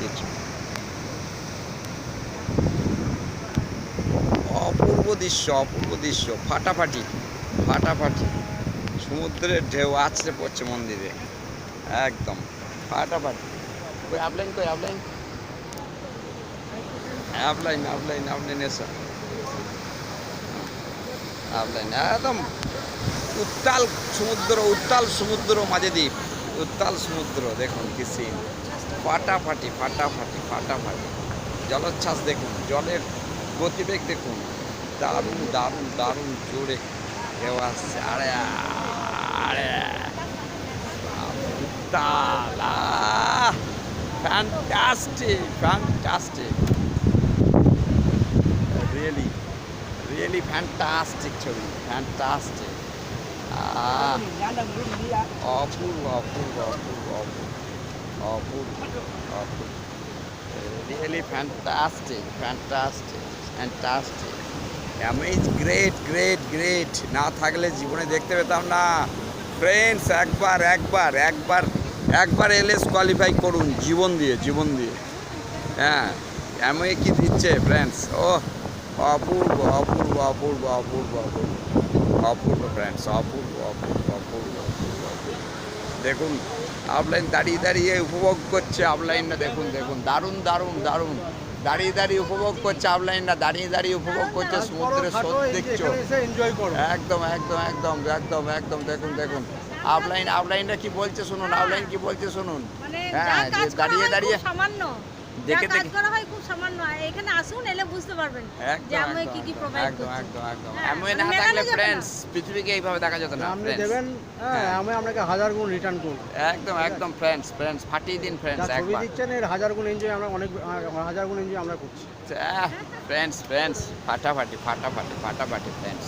কিছু অপূর্ব দৃশ্য, অপূর্ব দৃশ্য, ফাটাফাটি ফাটাফাটি সমুদ্রের ঢেউ আছড়ে পড়ছে মন্দিরে, একদম ফাটাফাটি। কই আপলাইন, কই আপলাইন, আপলাইন আপলাইন আপলাইন এসো, আপলাইন একদম উত্তাল সমুদ্র, উত্তাল সমুদ্র, মাঝে দ্বীপ, উত্তাল সমুদ্র। দেখুন কি সিন, ফাটাফাটি ফাটাফাটি ফাটাফাটি জলোচ্ছ্বাস দেখুন, জলের গতিবেগ দেখুন, দারুণ দারুণ দারুণ জোরে ঢেউ আসছে। আরে আরে উত্তাল, fantastic fantastic, really really fantastic ছবি, ফ্যান্টাস্টিক, অপূর্ব অপূর্ব অপূর্ব অপূর্ব অপূর্ব, really fantastic fantastic fantastic, great great great. না থাকলে জীবনে দেখতে পেতাম না ফ্রেন্ডস। একবার একবার একবার একবার এলএস কোয়ালিফাই করুন জীবন দিয়ে, জীবন দিয়ে। হ্যাঁ, এমন কি দিচ্ছে ফ্রেন্ডস, ও অপূর্ব অপূর্ব অপূর্ব অপূর্ব অপূর্ব অপূর্ব ফ্রেন্ডস, অপূর্ব অপূর্ব অপূর্ব অপূর্ব। দেখুন আপলাইন দাঁড়িয়ে দাঁড়িয়ে উপভোগ করছে, আপলাইনটা দেখুন দেখুন, দারুণ দারুণ দারুণ, দাঁড়িয়ে দাঁড়িয়ে উপভোগ করছে আপলাইনটা, দাঁড়িয়ে দাঁড়িয়ে উপভোগ করছে সমুদ্রের স্রোত দেখছো, একদম একদম একদম একদম একদম। দেখুন দেখুন আপলাইন, আপলাইনটা কি বলছে শুনুন, আপলাইন কি বলছে শুনুন। হ্যাঁ, যে দাঁড়িয়ে দাঁড়িয়ে দেখে দেখে করা হয় খুব সামান্য, এখানে আসুন, এলে বুঝতে পারবেন যে আমি কি কি প্রোভাইড একদম করছি। একদম একদম। হ্যাঁ, এমন না মেলানো থাকলে যাবে না। ফ্রেন্ডস পৃথিবীকে এইভাবে দেখা যেত না আপনি friends। দেবেন, হ্যাঁ। আমি আপনাকে 1000 গুণ রিটার্ন করব। একদম একদম ফ্রেন্ডস, ফ্রেন্ডস ফাটিয়ে দিন যা ফ্রেন্ডস ছবি একবার। দিচ্ছেন এর 1000 গুণ এনজয় আমরা অনেক 1000 গুণ এনজয় আমরা করছি। ফ্রেন্ডস ফ্রেন্ডস ফাটাফাটি ফাটাফাটি ফাটাফাটি ফ্রেন্ডস।